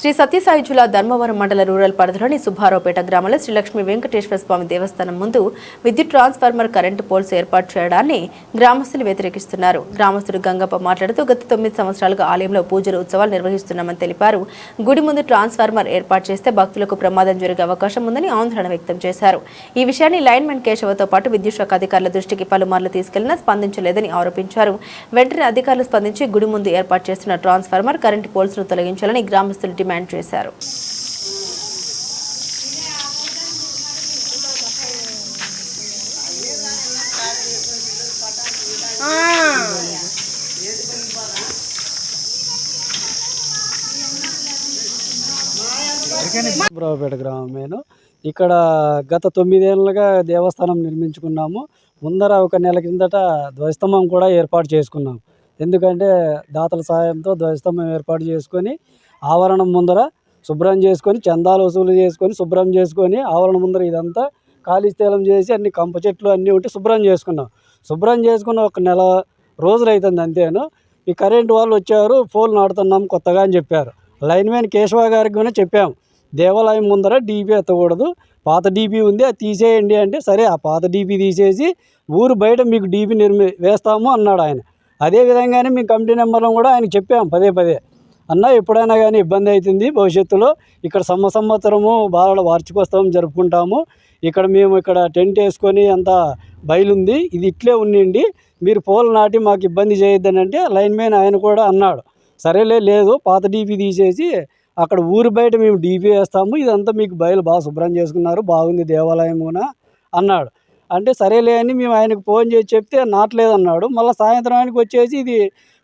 శ్రీ సత్యసాయి జిల్లా ధర్మవరం మండల రూరల్ పరిధిలోని సుబ్బారావుపేట గ్రామంలో శ్రీ లక్ష్మీ వెంకటేశ్వర స్వామి దేవస్థానం ముందు విద్యుత్ ట్రాన్స్ఫార్మర్ కరెంటు పోల్స్ ఏర్పాటు చేయడాన్ని గ్రామస్తులు వ్యతిరేకిస్తున్నారు. గ్రామస్తుడు గంగప్ప మాట్లాడుతూ గత 9 సంవత్సరాలుగా ఆలయంలో పూజలు ఉత్సవాలు నిర్వహిస్తున్నామని తెలిపారు. గుడి ముందు ట్రాన్స్ఫార్మర్ ఏర్పాటు చేస్తే భక్తులకు ప్రమాదం జరిగే అవకాశం ఉందని ఆందోళన వ్యక్తం చేశారు. ఈ విషయాన్ని లైన్మెన్ కేశవతో పాటు విద్యుత్ శాఖ అధికారుల దృష్టికి పలుమార్లు తీసుకెళ్లినా స్పందించలేదని ఆరోపించారు. వెంటనే అధికారులు స్పందించి గుడి ముందు ఏర్పాటు చేస్తున్న ట్రాన్స్ఫార్మర్ కరెంటు పోల్స్ ను తొలగించాలని గ్రామస్తులు డిమాండ్ చేశారు. సుబ్బారావుపేట గ్రామమేను. ఇక్కడ గత 9 ఏళ్ళుగా దేవస్థానం నిర్మించుకున్నాము. ముందర ఒక నెల కిందట ధ్వజస్తంభం కూడా ఏర్పాటు చేసుకున్నాం. ఎందుకంటే దాతల సహాయంతో ధ్వజస్తంభం ఏర్పాటు చేసుకొని ఆవరణం ముందర శుభ్రం చేసుకొని చందాలు వసూలు చేసుకొని శుభ్రం చేసుకొని ఆవరణం ముందర ఇదంతా ఖాళీ స్థలం చేసి అన్ని కంప చెట్లు అన్నీ ఉంటే శుభ్రం చేసుకున్నాం. శుభ్రం చేసుకున్న ఒక నెల రోజులు అవుతుంది అంతేను. ఈ కరెంటు వాళ్ళు వచ్చారు, పోల్ నాటుతున్నాం కొత్తగా అని చెప్పారు. లైన్మెన్ కేశవ గారికి కూడా చెప్పాము, దేవాలయం ముందర డీపీ ఎత్తకూడదు, పాత డీపీ ఉంది అది తీసేయండి అంటే, సరే ఆ పాత డీపీ తీసేసి ఊరు బయట మీకు డీపీ వేస్తాము అన్నాడు ఆయన. అదేవిధంగానే మీ కమిటీ నెంబర్లో కూడా ఆయన చెప్పాము పదే అన్న ఎప్పుడైనా కానీ ఇబ్బంది అవుతుంది, భవిష్యత్తులో ఇక్కడ సంవత్సరము బాలల వార్షికోత్సవం జరుపుకుంటాము, ఇక్కడ మేము ఇక్కడ టెంట్ వేసుకొని అంత బయలుంది, ఇది ఇట్లే ఉండండి, మీరు పోల్ నాటి మాకు ఇబ్బంది చేయొద్దని అంటే లైన్మెన్ ఆయన కూడా అన్నాడు. సరేలే, లేదు పాత డీపీ తీసేసి అక్కడ ఊరి బయట మేము డీపీ వేస్తాము, ఇదంతా మీకు బయలు బాగా శుభ్రం చేసుకున్నారు, బాగుంది దేవాలయం కూడా అన్నాడు. అంటే సరేలే అని మేము ఆయనకు ఫోన్ చేసి చెప్తే నాటలేదన్నాడు. మళ్ళీ సాయంత్రం ఆయనకు వచ్చేసి ఇది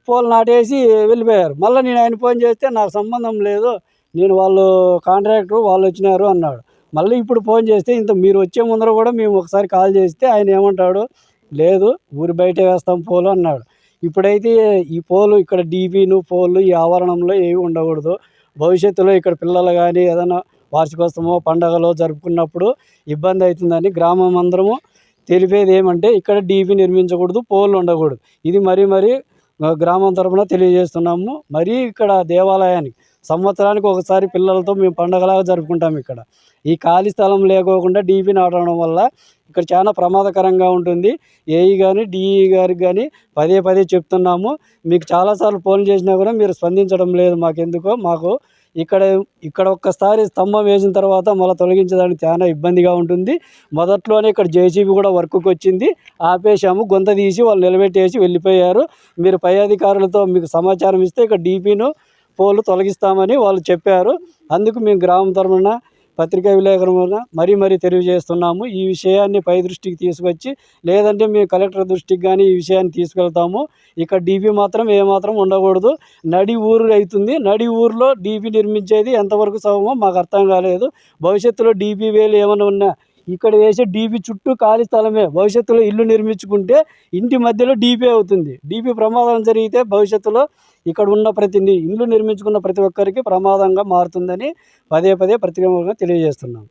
పోల్ నాటేసి వెళ్ళిపోయారు. మళ్ళీ నేను ఆయన ఫోన్ చేస్తే నాకు సంబంధం లేదు, నేను వాళ్ళు కాంట్రాక్టర్ వాళ్ళు వచ్చినారు అన్నాడు. మళ్ళీ ఇప్పుడు ఫోన్ చేస్తే ఇంత మీరు వచ్చే ముందర కూడా మేము ఒకసారి కాల్ చేస్తే ఆయన ఏమంటాడు, లేదు ఊరి బయట వేస్తాం పోలు అన్నాడు. ఇప్పుడైతే ఈ పోలు ఇక్కడ డీపీను పోలు ఈ ఆవరణంలో ఏవి ఉండకూడదు, భవిష్యత్తులో ఇక్కడ పిల్లలు కానీ ఏదైనా వార్షికోత్సవమో పండగలో జరుపుకున్నప్పుడు ఇబ్బంది అవుతుందని గ్రామం అందరము తెలిపేది ఏమంటే ఇక్కడ డీపీ నిర్మించకూడదు, పోలు ఉండకూడదు. ఇది మరీ గ్రామం తరఫున తెలియజేస్తున్నాము. మరీ ఇక్కడ దేవాలయానికి సంవత్సరానికి ఒకసారి పిల్లలతో మేము పండగలాగా జరుపుకుంటాము. ఇక్కడ ఈ ఖాళీ స్థలం లేకోకుండా డీపీ నాటడం వల్ల ఇక్కడ చాలా ప్రమాదకరంగా ఉంటుంది. ఏఈ కానీ డిఈ గారికి కానీ పదే చెప్తున్నాము. మీకు చాలాసార్లు ఫోన్ చేసినా కూడా మీరు స్పందించడం లేదు. మాకు ఇక్కడ ఒక్కసారి స్తంభం వేసిన తర్వాత మళ్ళీ తొలగించడానికి చాలా ఇబ్బందిగా ఉంటుంది. మొదట్లోనే ఇక్కడ జేసీబీ కూడా వర్క్కి వచ్చింది, ఆపేసాము, గొంత తీసి వాళ్ళు నిలబెట్టేసి వెళ్ళిపోయారు. మీరు పై అధికారులతో మీకు సమాచారం ఇస్తే ఇక్కడ డీపీను పోలు తొలగిస్తామని వాళ్ళు చెప్పారు. అందుకు మేము గ్రామం తరఫున పత్రికా విలేకరుల మరీ తెలియజేస్తున్నాము. ఈ విషయాన్ని పై దృష్టికి తీసుకొచ్చి, లేదంటే మేము కలెక్టర్ దృష్టికి కానీ ఈ విషయాన్ని తీసుకెళ్తాము. ఇక్కడ డీపీ మాత్రం ఏమాత్రం ఉండకూడదు. నడి ఊరు అవుతుంది, నడి ఊరిలో డీపీ నిర్మించేది ఎంతవరకు సవమో మాకు అర్థం కాలేదు. భవిష్యత్తులో డీపీ వేలు ఏమైనా ఉన్నా ఇక్కడ వేసే డీపీ చుట్టూ ఖాళీ స్థలమే, భవిష్యత్తులో ఇల్లు నిర్మించుకుంటే ఇంటి మధ్యలో డీపీ అవుతుంది. డీపీ ప్రమాదం జరిగితే భవిష్యత్తులో ఇక్కడ ఉన్న ఇల్లు నిర్మించుకున్న ప్రతి ఒక్కరికి ప్రమాదంగా మారుతుందని పదే పత్రికగా తెలియజేస్తున్నాం.